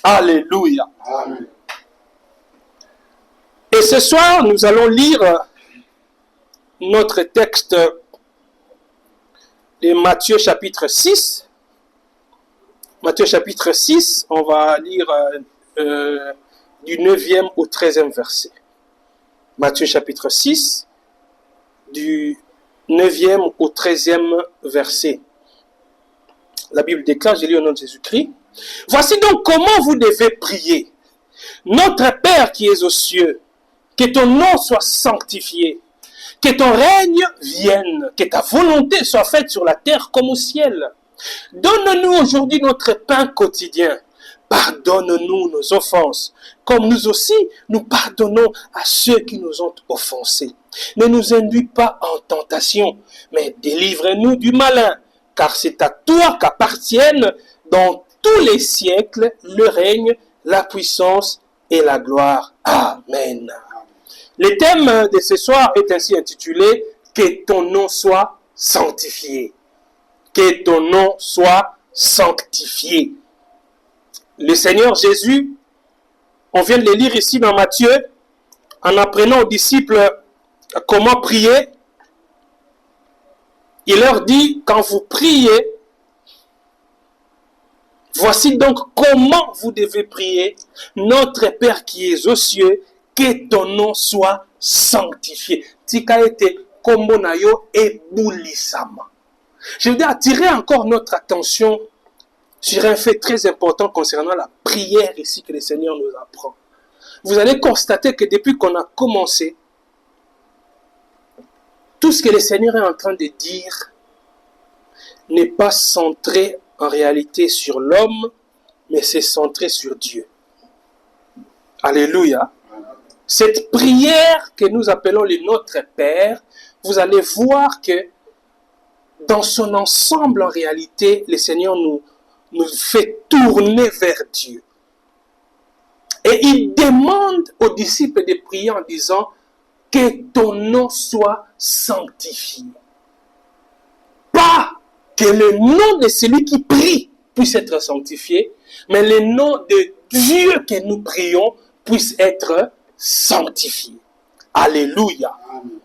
Alléluia. Amen. Et ce soir, nous allons lire notre texte de Matthieu chapitre 6. Matthieu chapitre 6, on va lire du 9e au 13e verset. Matthieu chapitre 6, du 9e au 13e verset. La Bible déclare, je lis au nom de Jésus-Christ. Voici donc comment vous devez prier. Notre Père qui es aux cieux, que ton nom soit sanctifié, que ton règne vienne, que ta volonté soit faite sur la terre comme au ciel. Donne-nous aujourd'hui notre pain quotidien. Pardonne-nous nos offenses, comme nous aussi nous pardonnons à ceux qui nous ont offensés. Ne nous induis pas en tentation, mais délivre-nous du malin, car c'est à toi qu'appartiennent dans tous les siècles le règne, la puissance et la gloire. Amen. Le thème de ce soir est ainsi intitulé « Que ton nom soit sanctifié ». Que ton nom soit sanctifié. Le Seigneur Jésus, on vient de le lire ici dans Matthieu, en apprenant aux disciples comment prier. Il leur dit, quand vous priez, voici donc comment vous devez prier. Notre Père qui es aux cieux, que ton nom soit sanctifié. Tika ete kombo na yo ebulisama. Je voudrais attirer encore notre attention sur un fait très important concernant la prière ici que le Seigneur nous apprend. Vous allez constater que depuis qu'on a commencé, tout ce que le Seigneur est en train de dire n'est pas centré en réalité sur l'homme, mais c'est centré sur Dieu. Alléluia. Cette prière que nous appelons le Notre Père, vous allez voir que dans son ensemble, en réalité, le Seigneur nous fait tourner vers Dieu. Et il demande aux disciples de prier en disant que ton nom soit sanctifié. Pas que le nom de celui qui prie puisse être sanctifié, mais le nom de Dieu que nous prions puisse être sanctifié. Alléluia. Amen.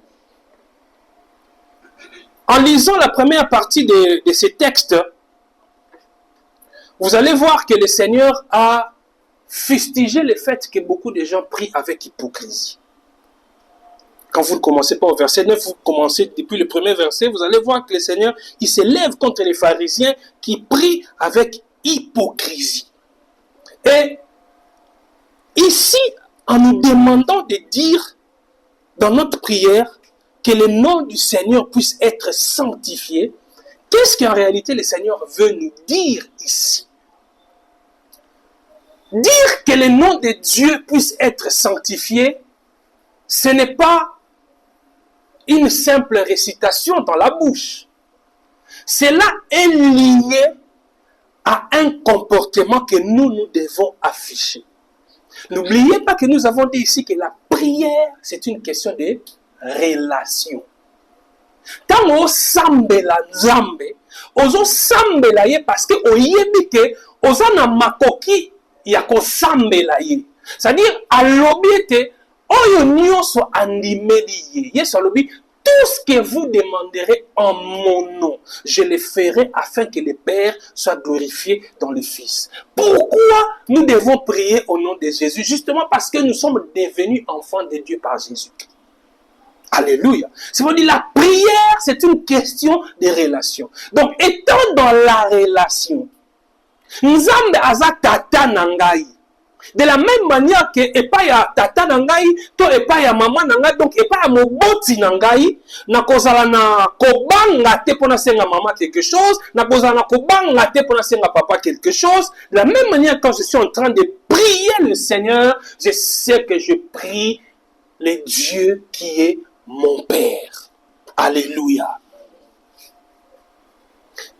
En lisant la première partie de ces textes, vous allez voir que le Seigneur a fustigé le fait que beaucoup de gens prient avec hypocrisie. Quand vous ne commencez pas au verset 9, vous commencez depuis le premier verset, vous allez voir que le Seigneur, il s'élève contre les pharisiens qui prient avec hypocrisie. Et ici, en nous demandant de dire dans notre prière que le nom du Seigneur puisse être sanctifié, qu'est-ce qu'en réalité le Seigneur veut nous dire ici? Dire que le nom de Dieu puisse être sanctifié, ce n'est pas une simple récitation dans la bouche. Cela est lié à un comportement que nous devons afficher. N'oubliez pas que nous avons dit ici que la prière, c'est une question de relation. Tant on sambela nzambe, ozo sambela ye parce que oyebi ke oza na makoki ya ko sambela ye. C'est-à-dire alobi ete oyo nyonso andimeli ye. Yesu alobi tout ce que vous demanderez en mon nom, je le ferai afin que le Père soit glorifié dans le Fils. Pourquoi nous devons prier au nom de Jésus? Justement parce que nous sommes devenus enfants de Dieu par Jésus. Alléluia. C'est-à-dire la prière, c'est une question de relation. Donc, étant dans la relation, Nzambe aza tata nangai. De la même manière que epa ya tata nangai, to epa ya maman nangai, donc epa ya moboti nangai, na kozala na kobanga te pona senga maman quelque chose, na kozala na kobanga te pona senga papa quelque chose. De la même manière, quand je suis en train de prier le Seigneur, je sais que je prie le Dieu qui est mon Père. Alléluia.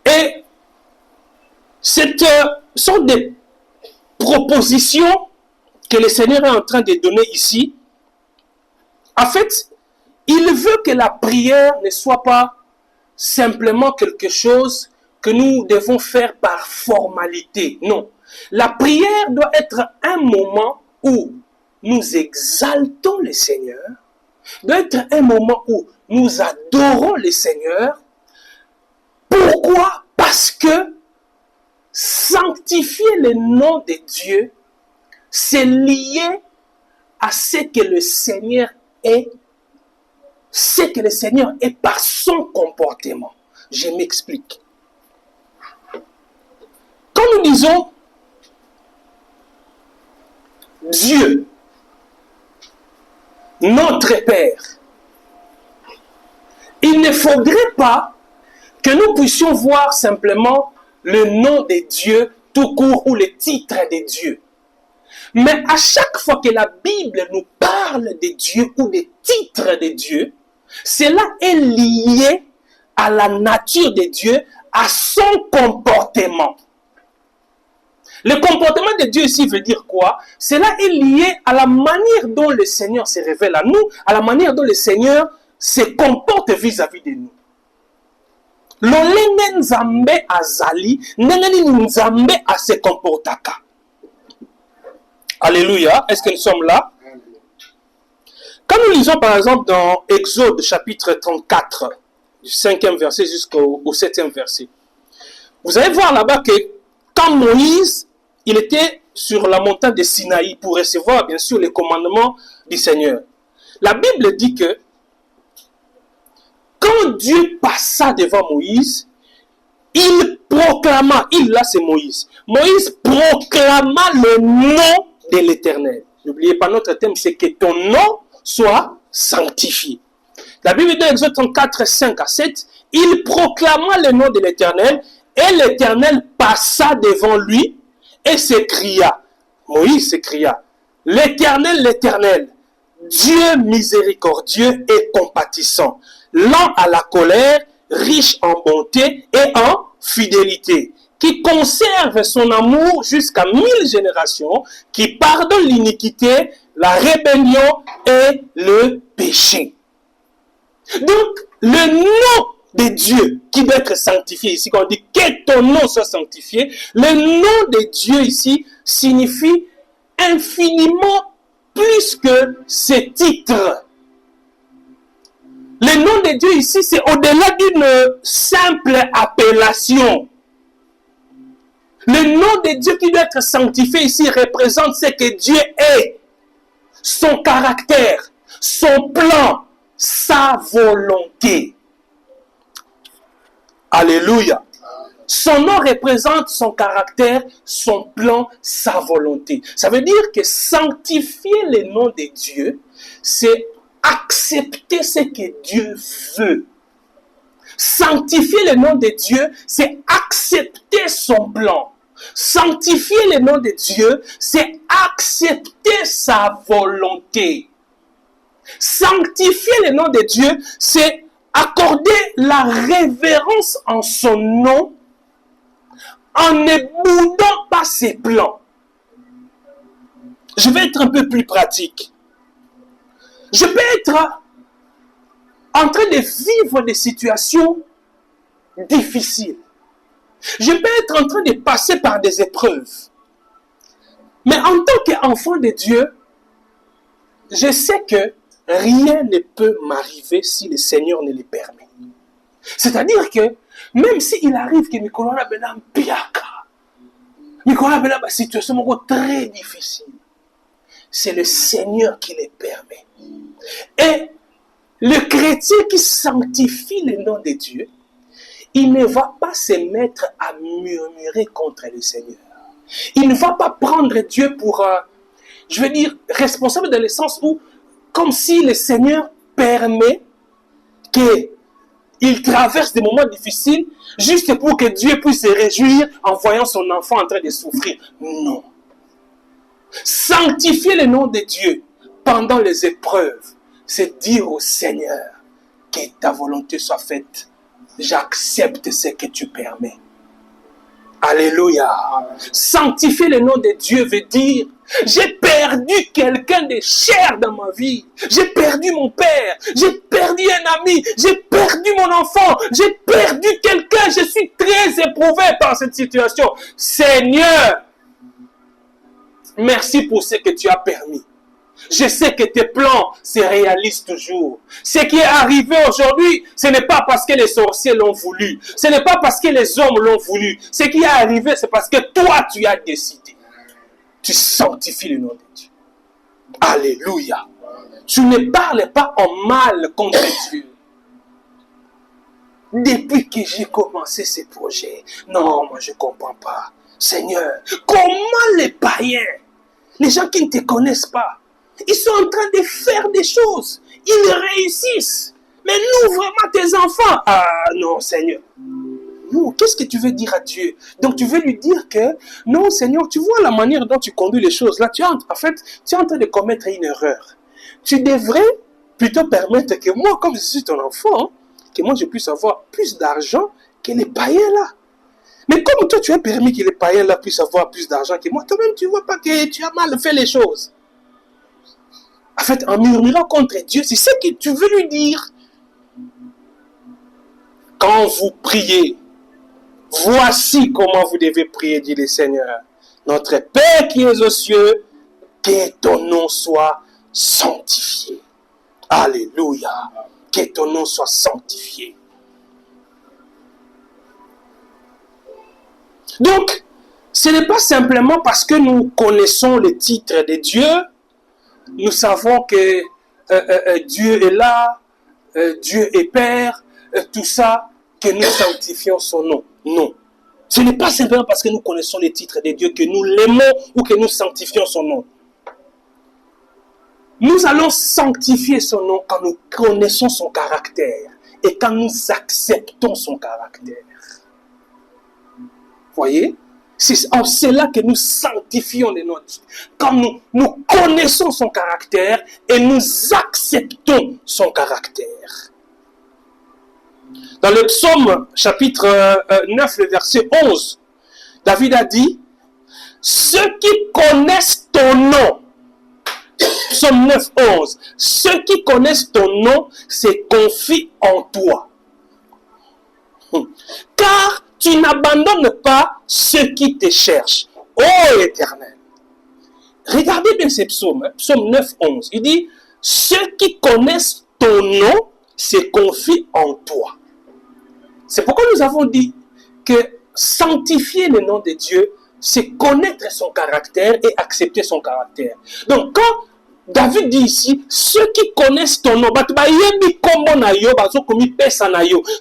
Et cette sorte de proposition que le Seigneur est en train de donner ici, en fait, il veut que la prière ne soit pas simplement quelque chose que nous devons faire par formalité. Non. La prière doit être un moment où nous exaltons le Seigneur, doit être un moment où nous adorons le Seigneur. Pourquoi? Parce que sanctifier le nom de Dieu, c'est lié à ce que le Seigneur est, par son comportement. Je m'explique. Quand nous disons Dieu, notre Père, il ne faudrait pas que nous puissions voir simplement le nom de Dieu tout court ou le titre de Dieu. Mais à chaque fois que la Bible nous parle de Dieu ou des titres de Dieu, cela est lié à la nature de Dieu, à son comportement. Le comportement de Dieu ici veut dire quoi? Cela est lié à la manière dont le Seigneur se révèle à nous, à la manière dont le Seigneur se comporte vis-à-vis de nous. Lolenge nzambe azali, ndenge nzambe se comportaka. Alléluia. Est-ce que nous sommes là? Quand nous lisons par exemple dans Exode chapitre 34, du 5e verset jusqu'au 7e verset, vous allez voir là-bas que quand Moïse, il était sur la montagne de Sinaï pour recevoir bien sûr les commandements du Seigneur. La Bible dit que quand Dieu passa devant Moïse, il proclama, là c'est Moïse, Moïse proclama le nom de l'Éternel. N'oubliez pas, notre thème, c'est que ton nom soit sanctifié. La Bible dit dans Exode 34, 5 à 7, il proclama le nom de l'Éternel, et l'Éternel passa devant lui et s'écria. Moïse s'écria, l'Éternel, l'Éternel, Dieu miséricordieux et compatissant, lent à la colère, riche en bonté et en fidélité, qui conserve son amour jusqu'à 1000 générations, qui pardonne l'iniquité, la rébellion et le péché. Donc, le nom de Dieu qui doit être sanctifié ici, quand on dit que ton nom soit sanctifié, le nom de Dieu ici signifie infiniment plus que ce titre. Le nom de Dieu ici, c'est au-delà d'une simple appellation. Le nom de Dieu qui doit être sanctifié ici représente ce que Dieu est, son caractère, son plan, sa volonté. Alléluia. Son nom représente son caractère, son plan, sa volonté. Ça veut dire que sanctifier le nom de Dieu, c'est accepter ce que Dieu veut. Sanctifier le nom de Dieu, c'est accepter son plan. Sanctifier le nom de Dieu, c'est accepter sa volonté. Sanctifier le nom de Dieu, c'est accorder la révérence en son nom en ne boudant pas ses plans. Je vais être un peu plus pratique. Je peux être en train de vivre des situations difficiles. Je peux être en train de passer par des épreuves. Mais en tant qu'enfant de Dieu, je sais que rien ne peut m'arriver si le Seigneur ne le permet. C'est-à-dire que même s'il arrive que Nicolas Benam piaka, Nicolas Benam a une situation très difficile, c'est le Seigneur qui le permet. Et le chrétien qui sanctifie le nom de Dieu, il ne va pas se mettre à murmurer contre le Seigneur. Il ne va pas prendre Dieu pour, je veux dire, responsable dans le sens où, comme si le Seigneur permet qu'il traverse des moments difficiles juste pour que Dieu puisse se réjouir en voyant son enfant en train de souffrir. Non. Sanctifier le nom de Dieu pendant les épreuves, c'est dire au Seigneur que ta volonté soit faite. J'accepte ce que tu permets. Alléluia. Sanctifier le nom de Dieu veut dire j'ai perdu quelqu'un de cher dans ma vie. J'ai perdu mon père. J'ai perdu un ami. J'ai perdu mon enfant. J'ai perdu quelqu'un. Je suis très éprouvé par cette situation. Seigneur, merci pour ce que tu as permis. Je sais que tes plans se réalisent toujours. Ce qui est arrivé aujourd'hui, ce n'est pas parce que les sorciers l'ont voulu. Ce n'est pas parce que les hommes l'ont voulu. Ce qui est arrivé, c'est parce que toi, tu as décidé. Tu sanctifies le nom de Dieu. Alléluia. Tu ne parles pas en mal contre Dieu. Depuis que j'ai commencé ce projet, non, moi je ne comprends pas. Seigneur, comment les païens, les gens qui ne te connaissent pas, ils sont en train de faire des choses. Ils réussissent. Mais nous, vraiment, tes enfants. Ah non, Seigneur. Non, qu'est-ce que tu veux dire à Dieu? Donc, tu veux lui dire que, non, Seigneur, tu vois la manière dont tu conduis les choses. Là, tu es en train de commettre une erreur. Tu devrais plutôt permettre que moi, comme je suis ton enfant, que moi, je puisse avoir plus d'argent que les païens là. Mais comme toi, tu as permis que les païens là puissent avoir plus d'argent que moi, toi-même, tu ne vois pas que tu as mal fait les choses. En fait, en murmurant contre Dieu, c'est ce que tu veux lui dire. Quand vous priez, voici comment vous devez prier, dit le Seigneur. Notre Père qui es aux cieux, que ton nom soit sanctifié. Alléluia. Que ton nom soit sanctifié. Donc, ce n'est pas simplement parce que nous connaissons les titres de Dieu, nous savons que Dieu est là, Dieu est Père, tout ça, que nous sanctifions son nom. Non. Ce n'est pas simplement parce que nous connaissons les titres de Dieu que nous l'aimons ou que nous sanctifions son nom. Nous allons sanctifier son nom quand nous connaissons son caractère et quand nous acceptons son caractère. Voyez? C'est en cela que nous sanctifions les noms de Dieu. Quand nous connaissons son caractère et nous acceptons son caractère. Dans le psaume chapitre 9, le verset 11, David a dit, ceux qui connaissent ton nom, psaume 9, 11, ceux qui connaissent ton nom se confient en toi. Car tu n'abandonnes pas ceux qui te cherchent, ô Éternel. Regardez bien ces psaumes, psaume 9, 11. Il dit, ceux qui connaissent ton nom se confient en toi. C'est pourquoi nous avons dit que sanctifier le nom de Dieu, c'est connaître son caractère et accepter son caractère. Donc quand David dit ici, ceux qui connaissent ton nom,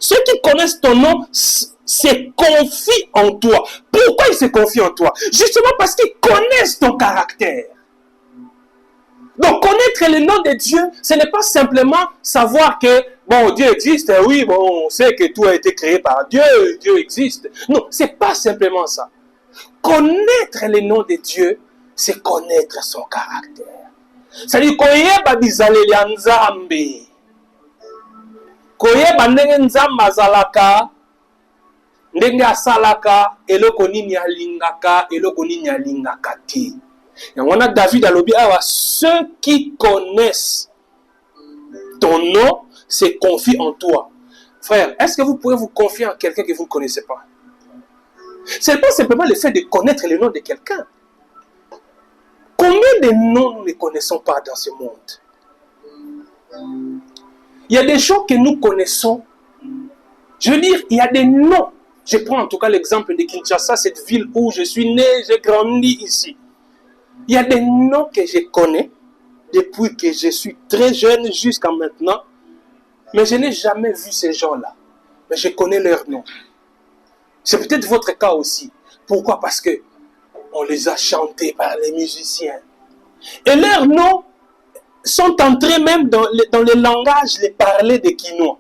ceux qui connaissent ton nom se confient en toi. Pourquoi ils se confient en toi? Justement parce qu'ils connaissent ton caractère. Donc connaître le nom de Dieu, ce n'est pas simplement savoir que, bon, Dieu existe, oui, bon, on sait que tout a été créé par Dieu, Dieu existe. Non, ce n'est pas simplement ça. Connaître le nom de Dieu, c'est connaître son caractère. C'est-à-dire koyeba bizaleli ya Nzambe. Koyeba ndenge Nzambe azalaka, ndenge asalaka, eloko nini alingaka, eloko nini alingaka te. Yangona David alobi awa, ceux qui connaissent ton nom se confient en toi. Frère, est-ce que vous pouvez vous confier en quelqu'un que vous ne connaissez pas? Ce n'est pas simplement le fait de connaître le nom de quelqu'un. Combien de noms nous ne connaissons pas dans ce monde? Il y a des gens que nous connaissons. Je veux dire, il y a des noms. Je prends en tout cas l'exemple de Kinshasa, cette ville où je suis né, j'ai grandi ici. Il y a des noms que je connais depuis que je suis très jeune jusqu'à maintenant. Mais je n'ai jamais vu ces gens-là. Mais je connais leurs noms. C'est peut-être votre cas aussi. Pourquoi? Parce que on les a chantés par les musiciens. Et leurs noms sont entrés même dans le langage, les parler des Kinois.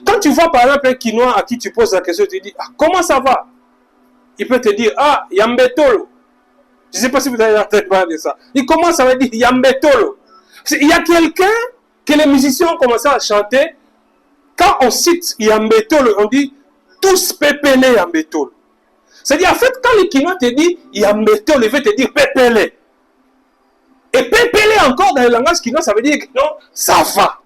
Quand tu vois par exemple un Kinois à qui tu poses la question, tu dis, ah, comment ça va? Il peut te dire, ah, Yambetolo. Je ne sais pas si vous avez entendu parler de ça. Il commence à dire Yambetolo. Il y a quelqu'un que les musiciens ont commencé à chanter. Quand on cite Yambetolo, on dit tous pépélé Yambetolo. C'est-à-dire, en fait, quand le Kinois te dit Yambetolo, il veut te dire pépélé. Et pépélé encore dans le langage Kinois, ça veut dire que non, ça va.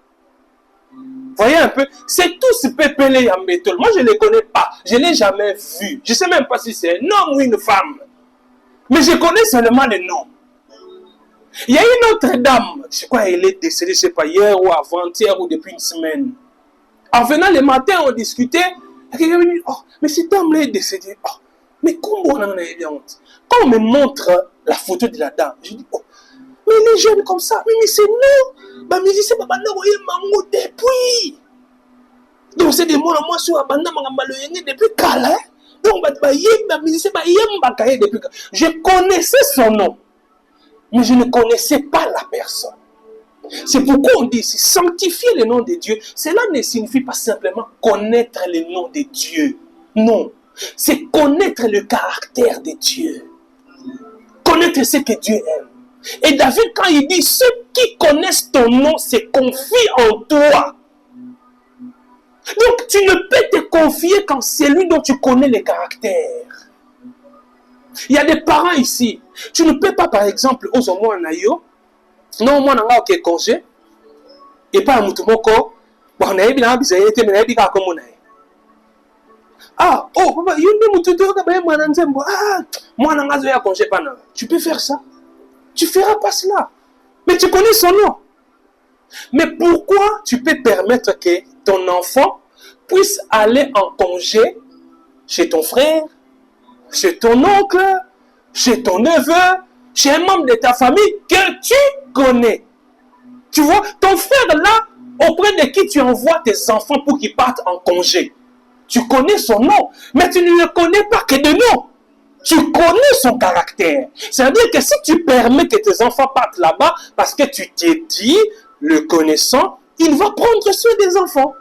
Voyez un peu, c'est tous pépélé Yambetolo. Moi, je ne les connais pas. Je ne l'ai jamais vu. Je ne sais même pas si c'est un homme ou une femme. Mais je connais seulement les noms. Il y a une autre dame, je crois qu'elle est décédée, je ne sais pas, hier ou avant-hier ou depuis une semaine. En venant le matin, on discutait. Quelqu'un me dit, oh, mais cette dame-là est décédée. Oh, mais comment on en a eu honte? Quand on me montre la photo de la dame, je dis, oh, mais elle est jeune comme ça. Mais c'est nous. Bah, mais c'est pas maintenant, depuis. Donc, c'est des mots à moi sur la bande depuis Kala. Donc, je connaissais son nom, mais je ne connaissais pas la personne. C'est pourquoi on dit, sanctifier le nom de Dieu, cela ne signifie pas simplement connaître le nom de Dieu. Non, c'est connaître le caractère de Dieu. Connaître ce que Dieu aime. Et David, quand il dit, ceux qui connaissent ton nom se confient en toi. Donc, tu ne peux te confier qu'en celui dont tu connais le caractère. Il y a des parents ici. Tu ne peux pas, par exemple, aux hommes en ayo, non, moi, je suis congé, et pas à Moutoumoko, on a bien besoin de me dire comment on est. Ah, oh, papa, il y a une Moutoumoko, ah, moi, je suis congé. Tu peux faire ça. Tu ne feras pas cela. Mais tu connais son nom. Mais pourquoi tu peux permettre que ton enfant puisse aller en congé chez ton frère, chez ton oncle, chez ton neveu, chez un membre de ta famille que tu connais? Tu vois, ton frère là, auprès de qui tu envoies tes enfants pour qu'ils partent en congé. Tu connais son nom, mais tu ne le connais pas que de nom. Tu connais son caractère. C'est-à-dire que si tu permets que tes enfants partent là-bas, parce que tu t'es dit, le connaissant, il va prendre soin des enfants.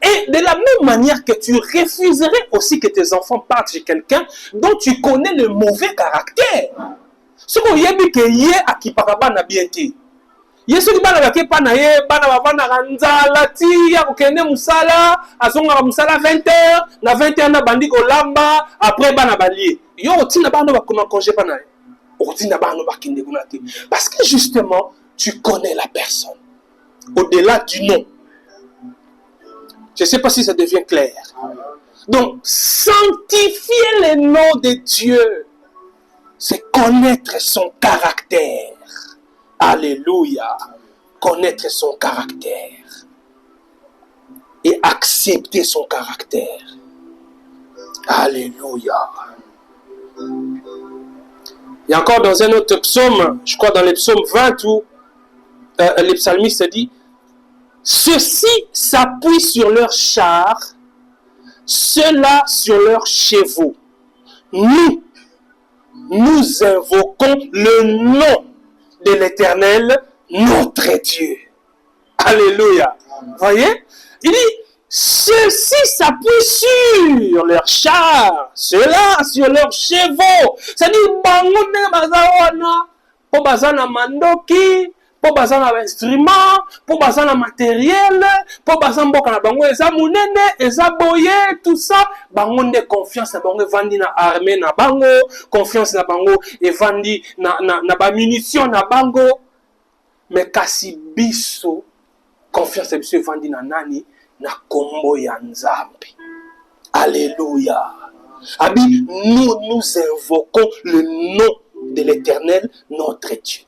Et de la même manière que tu refuserais aussi que tes enfants partent chez quelqu'un dont tu connais le mauvais caractère. Ce qu'on y a dit que y a qui paraba na bien ti. Yesu ki bana bake pa na ye bana bavanda kanzala ti ya kokende musala azonga musala 20h na 21h na bandi kolamba après bana balie. Yo otina bana bakoma congé pa na ye. Otina bana bakinde kuna ti. Parce que justement tu connais la personne. Au-delà du nom. Je ne sais pas si ça devient clair. Donc, sanctifier le nom de Dieu, c'est connaître son caractère. Alléluia. Connaître son caractère. Et accepter son caractère. Alléluia. Il y a encore dans un autre psaume, je crois dans le psaume 20, où le psalmiste dit, ceux-ci s'appuient sur leurs chars, ceux-là sur leurs chevaux. Nous invoquons le nom de l'Éternel, notre Dieu. Alléluia. Voyez? Il dit, ceux-ci s'appuient sur leurs chars, ceux-là sur leurs chevaux. C'est-à-dire, pour bazana mandoki, pour bazana instrument, pour bazana matériel, pour bazana mboka na bango eza munene, eza boye, tout ça, bango de confiance na bango vandi na armée na bango, confiance na bango et vandi na ba munitions na bango. Mais kasi biso confiance na biso vandi na nani na kombo ya Nzambe. Alléluia. Abi, nous invoquons le nom de l'Éternel, notre Dieu.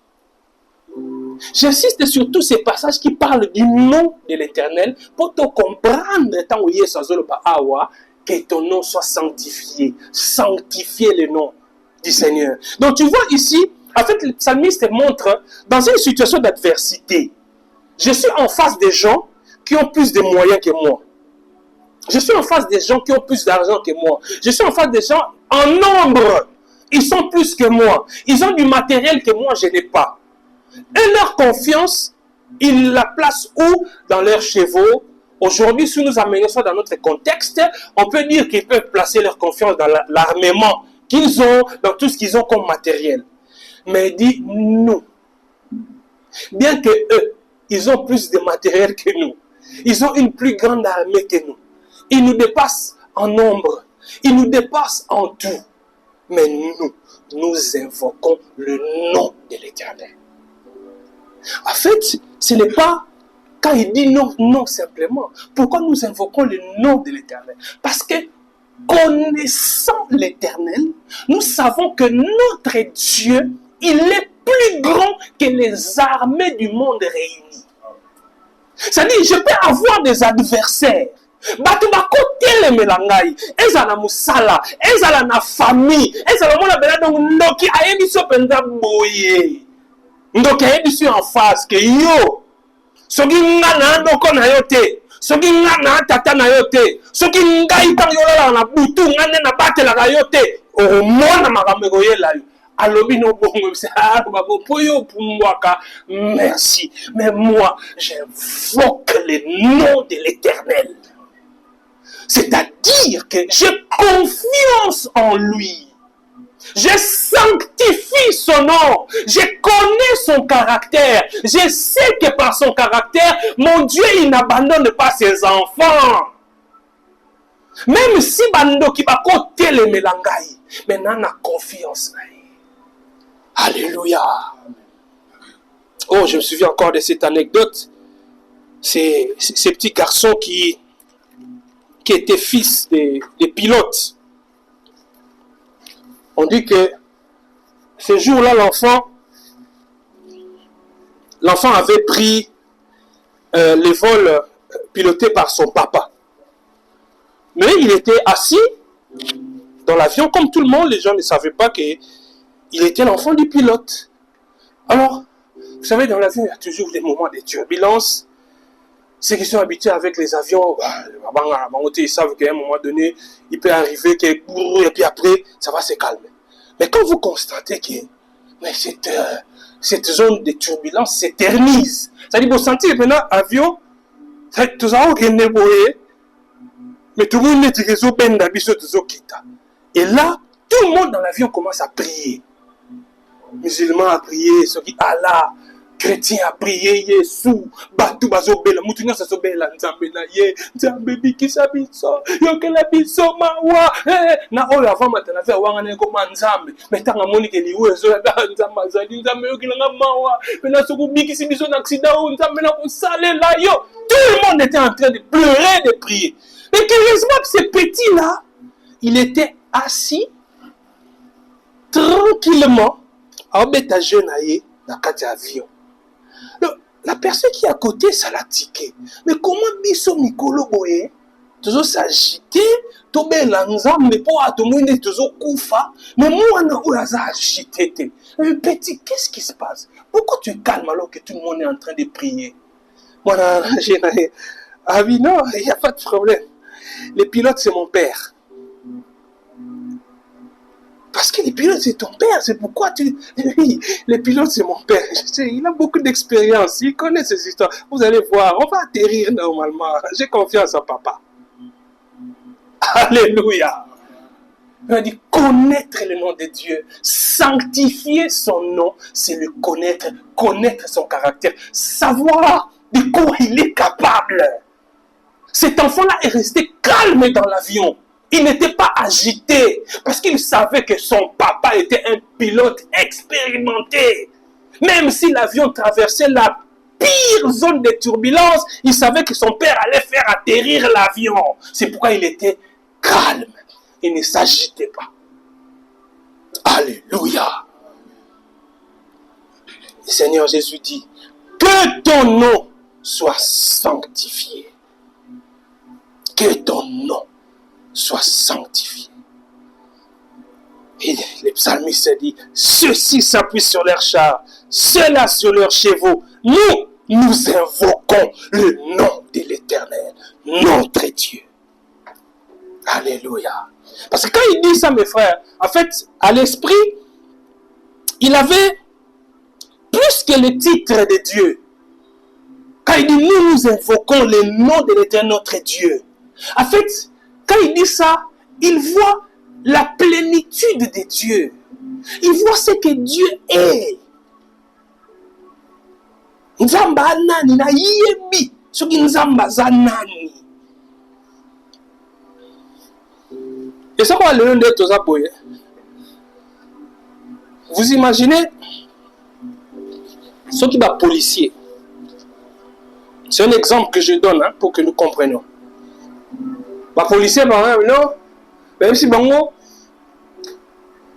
J'insiste sur tous ces passages qui parlent du nom de l'Éternel pour te comprendre tant où que ton nom soit sanctifié. Sanctifier le nom du Seigneur. Donc tu vois ici, en fait, le psalmiste montre dans une situation d'adversité. Je suis en face des gens qui ont plus de moyens que moi. Je suis en face des gens qui ont plus d'argent que moi. Je suis en face des gens en nombre. Ils sont plus que moi. Ils ont du matériel que moi, je n'ai pas. Et leur confiance, ils la placent où? Dans leurs chevaux. Aujourd'hui, si nous amenons ça dans notre contexte, on peut dire qu'ils peuvent placer leur confiance dans l'armement qu'ils ont, dans tout ce qu'ils ont comme matériel. Mais il dit, nous, bien que eux, ils ont plus de matériel que nous, ils ont une plus grande armée que nous, ils nous dépassent en nombre, ils nous dépassent en tout, mais nous invoquons le nom de l'Éternel. En fait, ce n'est pas quand il dit non, non simplement. Pourquoi nous invoquons le nom de l'Éternel? Parce que connaissant l'Éternel, nous savons que notre Dieu, il est plus grand que les armées du monde réunies. C'est-à-dire, je peux avoir des adversaires. Bato bakotele melangai ezala musala ezala na famille ezala mona bela donc ndoki ayebiso penza boye ndoki ayebiso en face que yo soki nga na ndoko na yo te soki nga na tata na yo te soki ngai tango yolala na butu nga ne na batelaka yo te omona makambo ekoyela yo alobi no bongo babo poyo pumbwaka merci mais moi j'invoque le nom de l'Éternel. C'est-à-dire que j'ai confiance en lui. Je sanctifie son nom. Je connais son caractère. Je sais que par son caractère, mon Dieu, il n'abandonne pas ses enfants. Même si bando qui va côté les mélangaï, maintenant on a confiance. Alléluia. Oh, je me souviens encore de cette anecdote. C'est ces petits garçons qui était fils des pilotes. On dit que ce jour-là, l'enfant avait pris les vols pilotés par son papa. Mais il était assis dans l'avion comme tout le monde. Les gens ne savaient pas qu'il était l'enfant du pilote. Alors, vous savez, dans l'avion, il y a toujours des moments de turbulence. Ceux qui sont habitués avec les avions, ils savent qu'à un moment donné, il peut arriver et puis après, ça va se calmer. Mais quand vous constatez que cette zone de turbulence s'éternise, c'est-à-dire vous sentez maintenant l'avion, tout ça, mais tout le monde est. Et là, tout le monde dans l'avion commence à prier. Musulmans à prier, ceux qui Allah. Chrétien a prié Yesu, Batu Bazobela, Moutunia Sasobela, Nzambela, Nzambe Bikisa Biso, Yokela Biso Mawa, na oyo avant matana fait wangane ko manzambe, metanga moni ke liwe zo da nzamba zali nzambe yokela mawa, pena soko Bikisi Biso na accident nzambe na ko sale la yo. Tout le monde était en train de pleurer, de prier. Mais curieusement ce petit là, il était assis tranquillement à beta jeune aïe dans quatre avions. La personne qui est à côté, ça l'a tiqué. Mais comment biso mikolo boye? Toujours s'agiter, tomber l'ensemble, mais pour attendre toujours koufa. Mais moi, on a agité. Petit, qu'est-ce qui se passe? Pourquoi tu es calme alors que tout le monde est en train de prier? Moi, ah oui, non, il n'y a pas de problème. Le pilote, c'est mon père. Parce que les pilotes, c'est ton père, c'est pourquoi tu... Oui, les pilotes, c'est mon père. Il a beaucoup d'expérience, il connaît ces histoires. Vous allez voir, on va atterrir normalement. J'ai confiance en papa. Alléluia. On dit connaître le nom de Dieu, sanctifier son nom, c'est le connaître, connaître son caractère, savoir de quoi il est capable. Cet enfant-là est resté calme dans l'avion. Il n'était pas agité parce qu'il savait que son papa était un pilote expérimenté. Même si l'avion traversait la pire zone de turbulence, il savait que son père allait faire atterrir l'avion. C'est pourquoi il était calme. Il ne s'agitait pas. Alléluia. Le Seigneur Jésus dit, que ton nom soit sanctifié. Que ton nom soit sanctifié. Et le psalmiste dit, ceux-ci s'appuient sur leurs chars, ceux-là sur leurs chevaux. Nous invoquons le nom de l'Éternel, notre Dieu. Alléluia. Parce que quand il dit ça, mes frères, en fait, à l'esprit, il avait plus que le titre de Dieu. Quand il dit, nous invoquons le nom de l'Éternel, notre Dieu. En fait, quand il dit ça, il voit la plénitude de Dieu. Il voit ce que Dieu est. Nzamba nani na yebi soki nzamba za nani. Et ça va le nom de tous aboye. Vous imaginez ceux qui sont policiers. C'est un exemple que je donne pour que nous comprenions. Les policiers, non, Même si bango,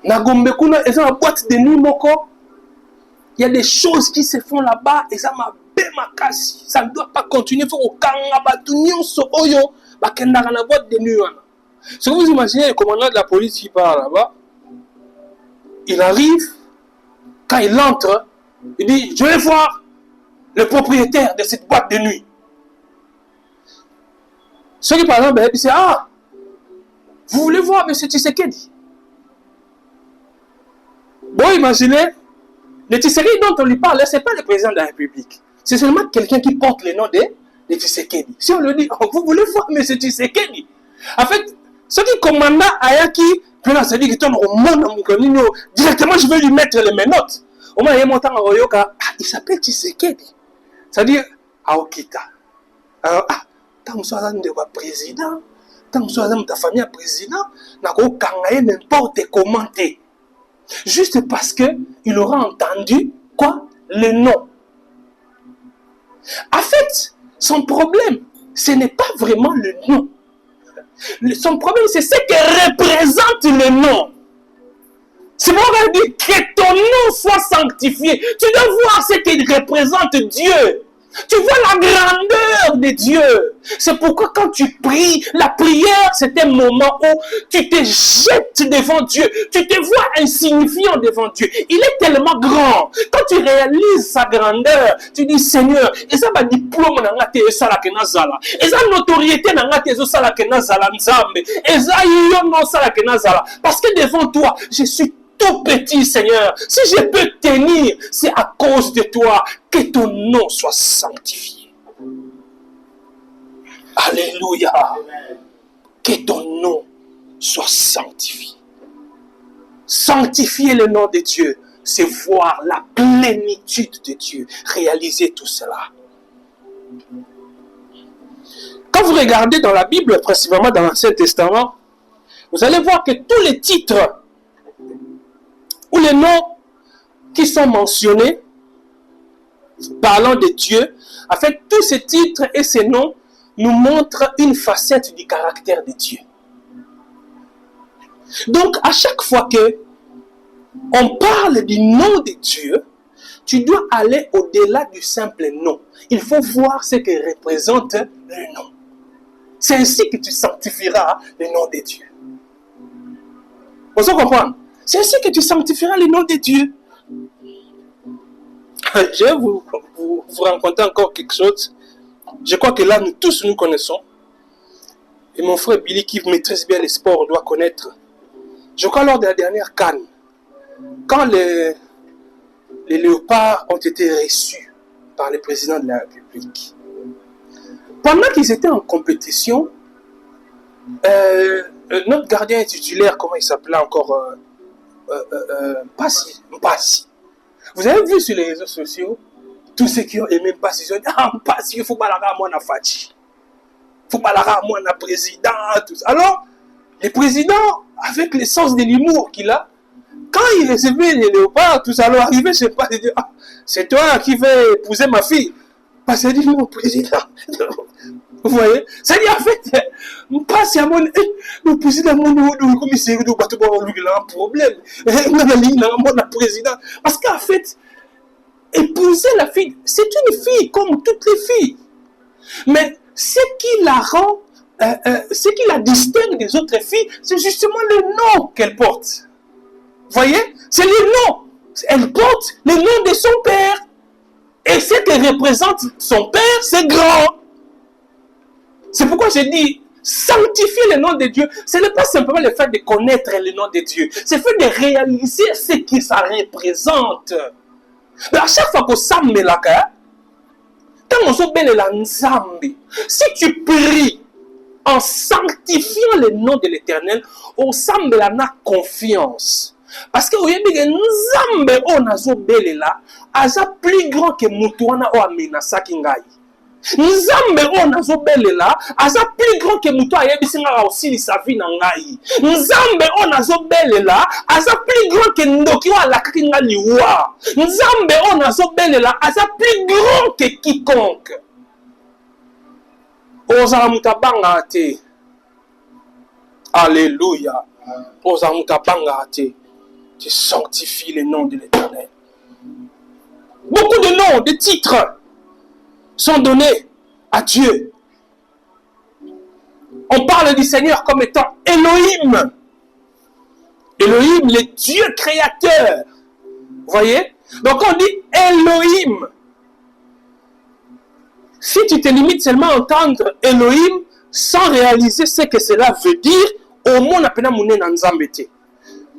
na Gombe kuna, ils ont la boîte de nuit moko. Il y a des choses qui se font là-bas et ça m'a bien makasi. Ça ne doit pas continuer. Il faut au kanga batunyo so oyo bakenda na boîte de nuit. Si vous imaginez le commandant de la police qui part là-bas, il arrive, quand il entre, il dit, je vais voir le propriétaire de cette boîte de nuit. Ceux qui par exemple disent, ah, vous voulez voir M. Tshisekedi? Bon, imaginez, le Tshisekedi dont on lui parle, ce n'est pas le président de la République. C'est seulement quelqu'un qui porte le nom de Tshisekedi. Si on lui dit, oh, vous voulez voir M. Tshisekedi? En fait, ce qui commandent Ayaki, puis là, ça dit qu'il au monde, directement, je vais lui mettre les menottes. Au moins, il s'appelle Tshisekedi. C'est-à-dire, Aokita. Alors, tant que soit un président, tant que soit ta famille président, n'a pas n'importe comment. Juste parce qu'il aura entendu quoi? Le nom. En fait, son problème, ce n'est pas vraiment le nom. Son problème, c'est ce que représente le nom. C'est pourquoi il dit que ton nom soit sanctifié. Tu dois voir ce qu'il représente Dieu. Tu vois la grandeur de Dieu. C'est pourquoi quand tu pries, la prière, c'est un moment où tu te jettes devant Dieu. Tu te vois insignifiant devant Dieu. Il est tellement grand. Quand tu réalises sa grandeur, tu dis Seigneur, et ça va diplôme et ça notoriété et ça parce que devant toi, je suis tout petit, Seigneur. Si je peux tenir, c'est à cause de toi. Que ton nom soit sanctifié. Alléluia. Que ton nom soit sanctifié. Sanctifier le nom de Dieu, c'est voir la plénitude de Dieu. Réaliser tout cela. Quand vous regardez dans la Bible, principalement dans l'Ancien Testament, vous allez voir que tous les titres ou les noms qui sont mentionnés parlant de Dieu, en fait, tous ces titres et ces noms nous montrent une facette du caractère de Dieu. Donc, à chaque fois que on parle du nom de Dieu, tu dois aller au-delà du simple nom. Il faut voir ce que représente le nom. C'est ainsi que tu sanctifieras le nom de Dieu. Vous comprenez? C'est ainsi que tu sanctifieras le nom de Dieu. Je vais vous raconter encore quelque chose. Je crois que là, nous tous nous connaissons. Et mon frère Billy, qui maîtrise bien les sports, doit connaître. Je crois lors de la dernière CAN, quand les léopards ont été reçus par le président de la République, pendant qu'ils étaient en compétition, notre gardien titulaire, comment il s'appelait encore, Mpassi. Vous avez vu sur les réseaux sociaux, tous ceux qui ont aimé Mpassi, ils ont dit, ah, Mpassi, il faut pas la ramener à Fati. Il faut pas la ramener à président. Tout ça. Alors, le président, avec le sens de l'humour qu'il a, quand il recevait les léopards, tout ça, alors arrivé, je sais pas, il dit, ah, c'est toi qui veux épouser ma fille. Parce qu'il dit, mon président. Vous voyez? C'est-à-dire, en fait, Mpassi à mon. Le président, mon commissaire, il a un problème. Mon président. Parce qu'en fait, épouser la fille, c'est une fille comme toutes les filles. Mais ce qui la rend, ce qui la distingue des autres filles, c'est justement le nom qu'elle porte. Vous voyez? C'est le nom. Elle porte le nom de son père. Et ce que représente son père, c'est grand. C'est pourquoi je dis, sanctifier le nom de Dieu, ce n'est pas simplement le fait de connaître le nom de Dieu, c'est le fait de réaliser ce que ça représente. Mais à chaque fois que ça me l'a si tu pries en sanctifiant le nom de l'Éternel, on semble la confiance. Parce que vous voyez que Nzambe on a zo belela, aza plus grand que Mutuana o amenasa kingai. Nzambe on a zo belela, aza plus grand que Mutu ayebisinga aussi sa vie na ngai. Nzambe on a zo belela, aza plus grand que Ndoki wa la kinga liwa. Nzambe on a zo belela, aza plus grand que quiconque. Ozala mutabanga te. Alléluia. Tu sanctifies le nom de l'Éternel. Beaucoup de noms, de titres sont donnés à Dieu. On parle du Seigneur comme étant Elohim. Elohim, le Dieu créateur. Vous voyez? Donc on dit Elohim. Si tu te limites seulement à entendre Elohim sans réaliser ce que cela veut dire, au moins on appelle mon Nzambete.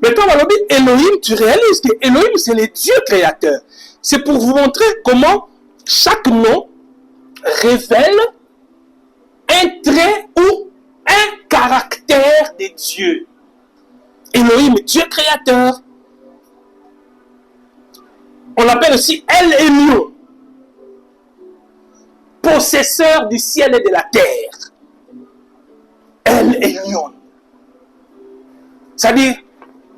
Mais quand on dit Elohim, tu réalises que Elohim c'est le Dieu créateur. C'est pour vous montrer comment chaque nom révèle un trait ou un caractère de Dieu. Elohim, Dieu créateur. On l'appelle aussi El Elyon, possesseur du ciel et de la terre. El Elyon. C'est-à-dire,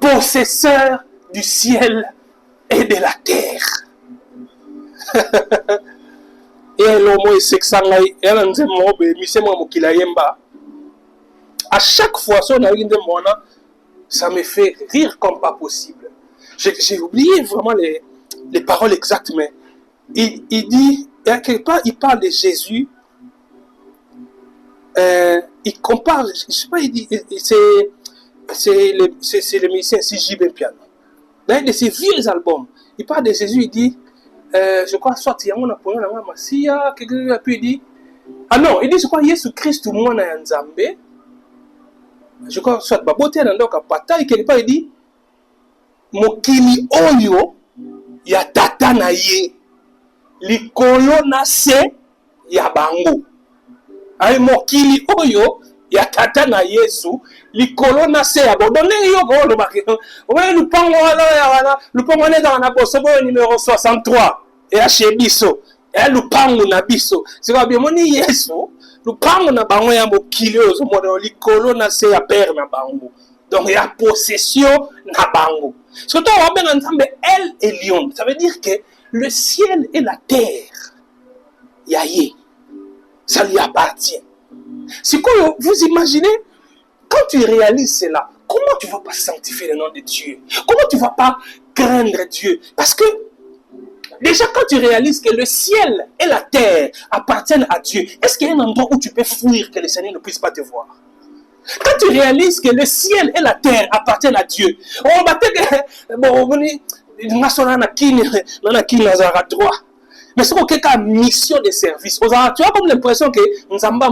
possesseur du ciel et de la terre. À chaque fois, ça me fait rire comme pas possible. J'ai oublié vraiment les paroles exactes, mais il dit, quelque part, il parle de Jésus. Il compare, je ne sais pas, il dit, c'est le musicien CJ Piano. Dans un de ses vieux albums, il parle de Jésus, il dit, je crois, soit il y a un appel à la Massia, quelqu'un puis il dit, ah non, il dit, je crois, Jésus Christ, tout le monde est en Zambé. Je crois, soit Babote, et quelque part, il dit, Mokili Oyo, ya tata na ye, likolo na se, ya bango. Ay Mokili Oyo, ya tata na Yesu, likolo na se ya bango. Donnez yo go le marqué. Ouais, nous prenons dans la bosse numéro 63. Et à chez Bisso. Et nous prenons na Bisso. C'est quoi bien mon Yesu? Nous prenons na bango ya Mokili Oyo, mon likolo na se ya père na bango. Donc il y a possession na bango. Surtout on va bien ensemble El Elyon. Ça veut dire que le ciel et la terre, Yahé, ça lui appartient. C'est quoi vous imaginez, quand tu réalises cela, comment tu ne vas pas sanctifier le nom de Dieu? Comment tu ne vas pas craindre Dieu? Parce que déjà quand tu réalises que le ciel et la terre appartiennent à Dieu, est-ce qu'il y a un endroit où tu peux fuir que le Seigneur ne puisse pas te voir? Quand tu réalises que le ciel et la terre appartiennent à Dieu, on va te dire, bon, mais c'est quelque mission de service. Tu as comme l'impression que nous avons.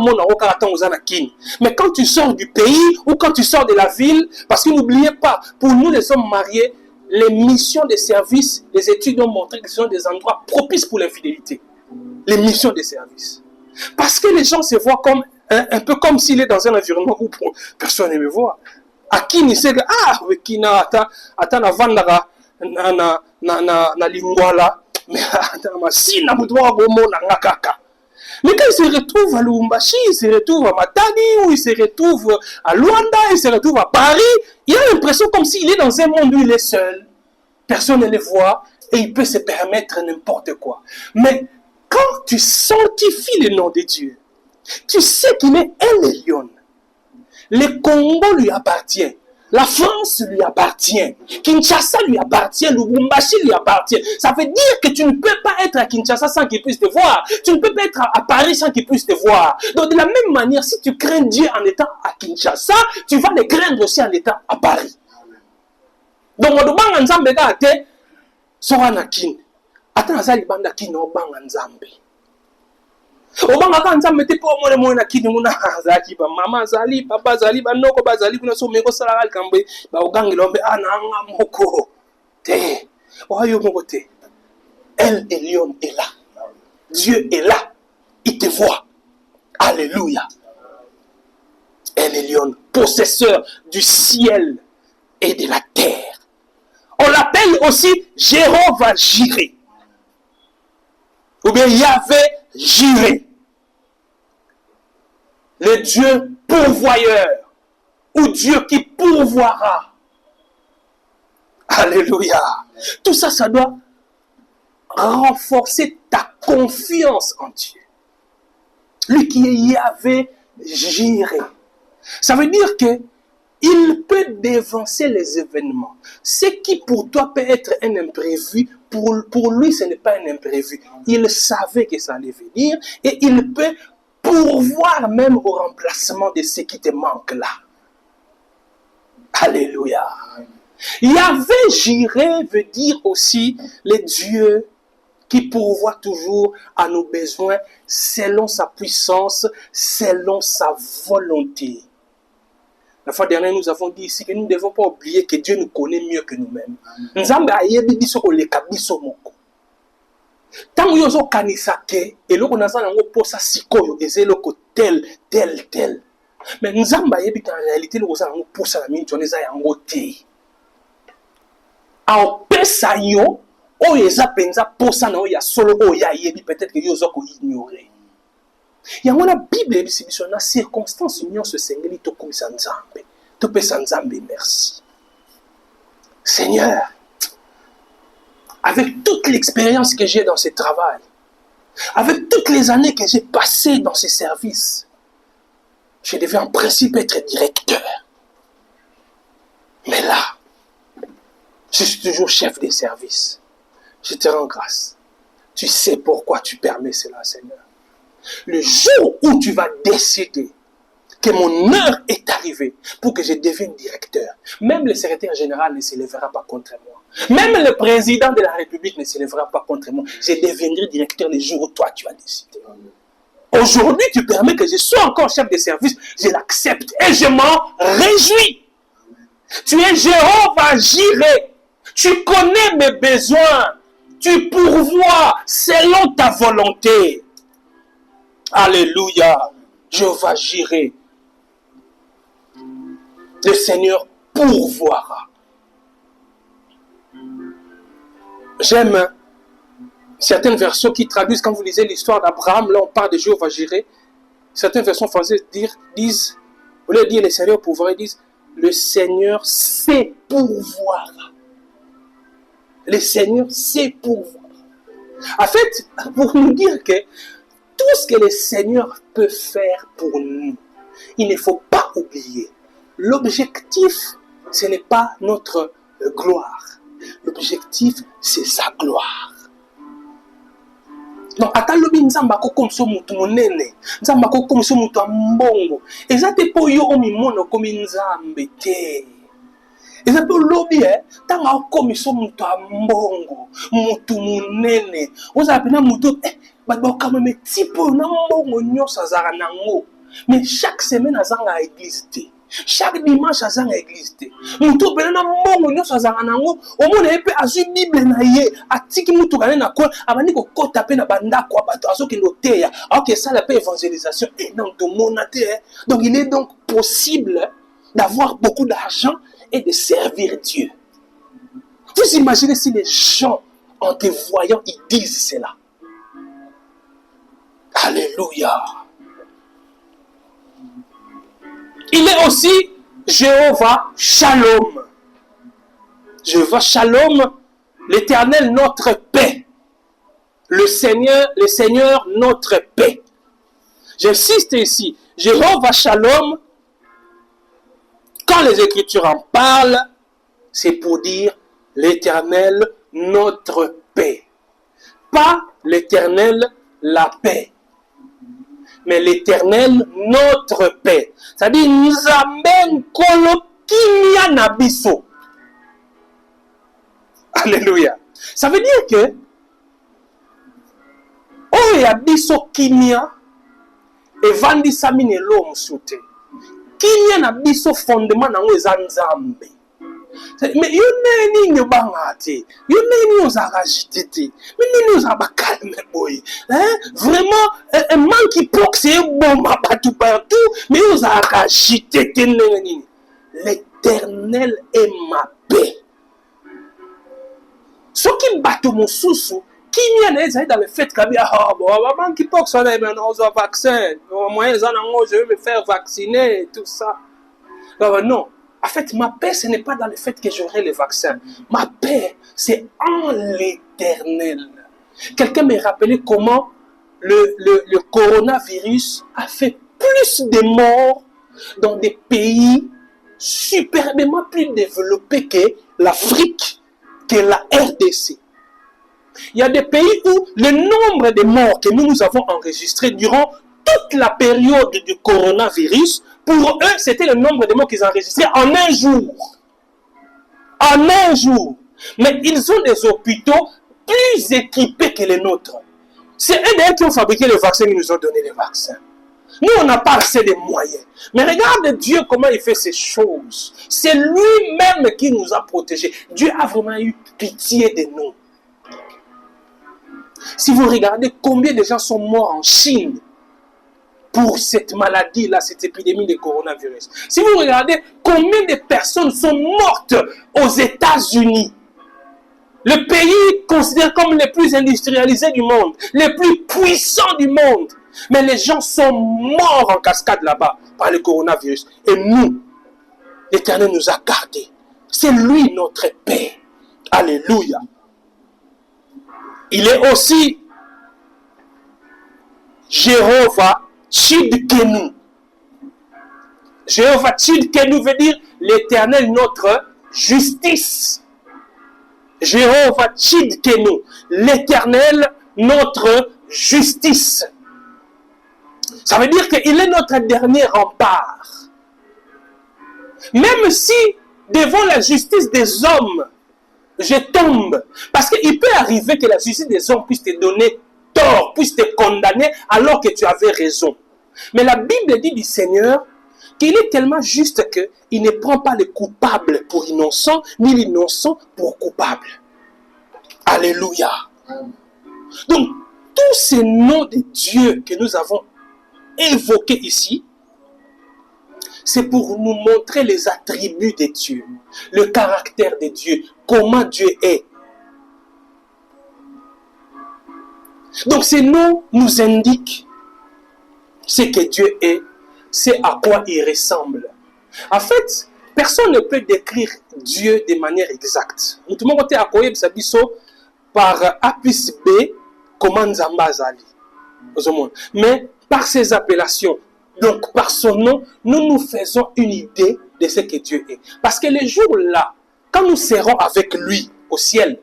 Mais quand tu sors du pays ou quand tu sors de la ville, parce que n'oubliez pas, pour nous les hommes mariés, les missions de service, les études ont montré que ce sont des endroits propices pour l'infidélité. Les missions de service. Parce que les gens se voient comme un peu comme s'il est dans un environnement où personne ne me voit. À qui il sait que qui na vandara na lingwala mais mais quand il se retrouve à Lubumbashi, il se retrouve à Matadi, ou il se retrouve à Luanda, il se retrouve à Paris, il a l'impression comme s'il est dans un monde où il est seul. Personne ne le voit et il peut se permettre n'importe quoi. Mais quand tu sanctifies le nom de Dieu, tu sais qu'il est El Elyon. Le Congo lui appartient. La France lui appartient. Kinshasa lui appartient. Lubumbashi lui appartient. Ça veut dire que tu ne peux pas être à Kinshasa sans qu'il puisse te voir. Tu ne peux pas être à Paris sans qu'il puisse te voir. Donc de la même manière, si tu crains Dieu en étant à Kinshasa, tu vas le craindre aussi en étant à Paris. Donc on demande Nzambe ga te sora na kin. Ata azali banda kin no banga Nzambe. Obanga ka Nzambe te po mo na kin muna azaki ba mama azali papa azali ba noko bazali kuna so meko sala kambe ba ogangi lombe ananga moko. Te. Oyo moko te. El Elyon est là. Dieu est là. Il te voit. Alléluia. El Elyon, possesseur du ciel et de la terre. On l'appelle aussi Jéhovah Jireh. Ou bien Yahvé Jireh. Le Dieu pourvoyeur. Ou Dieu qui pourvoira. Alléluia. Tout ça, ça doit renforcer ta confiance en Dieu. Lui qui est Yahvé Jireh. Ça veut dire que il peut dévancer les événements. Ce qui pour toi peut être un imprévu, pour lui ce n'est pas un imprévu. Il savait que ça allait venir et il peut pourvoir même au remplacement de ce qui te manque là. Alléluia. Yahvé Jireh veut dire aussi le Dieu qui pourvoit toujours à nos besoins selon sa puissance, selon sa volonté. La fois dernière, nous avons dit ici que nous ne devons pas oublier que Dieu nous connaît mieux que nous-mêmes. Nzambe ayebi biso koleka biso moko. Tango yozo kanisa ke eloko naza nango posa sikoyo ezeloko tel. Mais Nzambe ayebi en réalité eloko naza nango posa na mini tone eza yango te. Aopesa yo oyo eza penza posa na oyo ya solo oyo ya yebi peut-être que yozo ko ignorer. Yango na Bible ebisi biso na circonstance nyonso esengeli tokomisa Nzambe. Topesa Nzambe merci. Seigneur, avec toute l'expérience que j'ai dans ce travail, avec toutes les années que j'ai passées dans ce service, je devais en principe être directeur. Mais là, je suis toujours chef des services. Je te rends grâce. Tu sais pourquoi tu permets cela, Seigneur. Le jour où tu vas décider que mon heure est arrivée pour que je devienne directeur, même le secrétaire général ne se lèvera pas contre moi. Même le président de la République ne se lèvera pas contre moi. Je deviendrai directeur le jour où toi tu as décidé. Aujourd'hui, tu permets que je sois encore chef de service. Je l'accepte et je m'en réjouis. Tu es Jéhovah Jireh. Tu connais mes besoins. Tu pourvois selon ta volonté. Alléluia. Jéhovah Jireh. Le Seigneur pourvoira. J'aime certaines versions qui traduisent, quand vous lisez l'histoire d'Abraham, là on parle de Jéhovah Jireh. Certaines versions françaises disent, au lieu de dire le Seigneur pourvoira, ils disent le Seigneur sait pourvoir. Le Seigneur sait pourvoir. En fait, pour nous dire que tout ce que le Seigneur peut faire pour nous, il ne faut pas oublier. L'objectif, ce n'est pas notre gloire. L'objectif, c'est sa gloire. Donc, atalobi nzamba ko komso mutu monene, nzamba ko komso mutu ambongo. Ezate po yo omimono komi nzambe te. Ezate lobi tanga komiso mutu ambongo, mutu monene. Oza pena mutu ba kameme tipo na mbongo nyosa zara nango. Mais chaque semaine azanga à église te. Chaque dimanche azanga à église te. Mutu pena na mbongo nyosa zara nango, omona epe azu Bible na ye, atiki mutu kane na ko, abandi ko kota pe na banda ko bato azoki loteya. OK, ça la évangélisation et dans ton monate. Donc il est donc possible d'avoir beaucoup d'argent et de servir Dieu. Vous imaginez si les gens en te voyant ils disent cela. Alléluia. Il est aussi Jéhovah Shalom. Jéhovah Shalom, l'Éternel notre paix. Le Seigneur notre paix. J'insiste ici, Jéhovah Shalom, quand les Écritures en parlent, c'est pour dire l'Éternel notre paix. Pas l'Éternel la paix. Mais l'Éternel notre paix. C'est-à-dire, nous avons kolo kimia nabiso. Alléluia. Ça veut dire que, oh yabiso kimia, et vandi samine l'homme soute. Kimia nabiso fondement nango ezanzambe. Mais yo neni nyo bangate, yo neni yo agagité te, mais neni yo abakale boy. Vraiment un manque qui poque c'est bon partout mais yo agagité te neni. L'Éternel est ma paix. Ce qui bateau mon sous qui vient dans le fait que manque qui poque ça ben on a vaccin, moi je vais me faire vacciner et tout ça. Non. En fait, ma paix, ce n'est pas dans le fait que j'aurai le vaccin. Ma paix, c'est en l'Éternel. Quelqu'un m'a rappelé comment le coronavirus a fait plus de morts dans des pays superbement plus développés que l'Afrique, que la RDC. Il y a des pays où le nombre de morts que nous avons enregistrés durant toute la période du coronavirus, pour eux, c'était le nombre de morts qu'ils enregistraient en un jour. En un jour. Mais ils ont des hôpitaux plus équipés que les nôtres. C'est eux d'ailleurs qui ont fabriqué les vaccins, qui nous ont donné les vaccins. Nous, on n'a pas assez de moyens. Mais regarde Dieu comment il fait ces choses. C'est lui-même qui nous a protégés. Dieu a vraiment eu pitié de nous. Si vous regardez combien de gens sont morts en Chine pour cette maladie-là, cette épidémie de coronavirus. Si vous regardez combien de personnes sont mortes aux États-Unis, le pays considéré comme le plus industrialisé du monde, le plus puissant du monde. Mais les gens sont morts en cascade là-bas par le coronavirus. Et nous, l'Éternel nous a gardés. C'est lui notre Père. Alléluia. Il est aussi Jéhovah Tsidkenu. Jéhovah Tsidkenu veut dire l'Éternel notre justice. Jéhovah Tsidkenu, l'Éternel notre justice. Ça veut dire qu'il est notre dernier rempart. Même si devant la justice des hommes, je tombe. Parce qu'il peut arriver que la justice des hommes puisse te donner tort, puisse te condamner alors que tu avais raison. Mais la Bible dit du Seigneur qu'il est tellement juste qu'il ne prend pas le coupable pour innocent, ni l'innocent pour coupable. Alléluia. Donc, tous ces noms de Dieu que nous avons évoqués ici, c'est pour nous montrer les attributs de Dieu, le caractère de Dieu, comment Dieu est. Donc ces noms nous indiquent ce que Dieu est, c'est à quoi il ressemble. En fait, personne ne peut décrire Dieu de manière exacte. Nous avons été accueillis par A plus B, comment Nzamba Azali. Mais par ses appellations, donc par son nom, nous nous faisons une idée de ce que Dieu est. Parce que les jours-là, quand nous serons avec lui au ciel,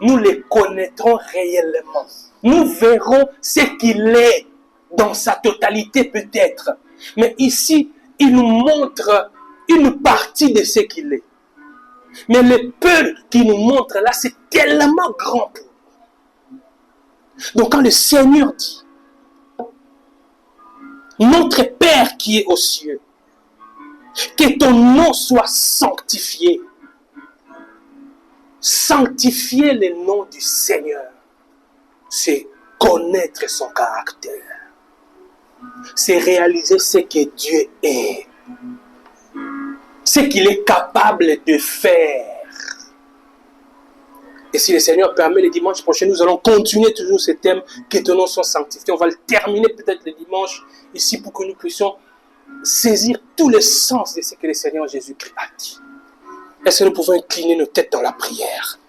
nous le connaîtrons réellement. Nous verrons ce qu'il est dans sa totalité peut-être. Mais ici, il nous montre une partie de ce qu'il est. Mais le peu qu'il nous montre là, c'est tellement grand pour nous. Donc quand le Seigneur dit, notre Père qui est aux cieux, que ton nom soit sanctifié. Sanctifier le nom du Seigneur, c'est connaître son caractère. C'est réaliser ce que Dieu est. Ce qu'il est capable de faire. Et si le Seigneur permet, le dimanche prochain, nous allons continuer toujours ce thème, que ton nom soit sanctifié. On va le terminer peut-être le dimanche ici pour que nous puissions saisir tout le sens de ce que le Seigneur Jésus-Christ a dit. Est-ce que nous pouvons incliner nos têtes dans la prière?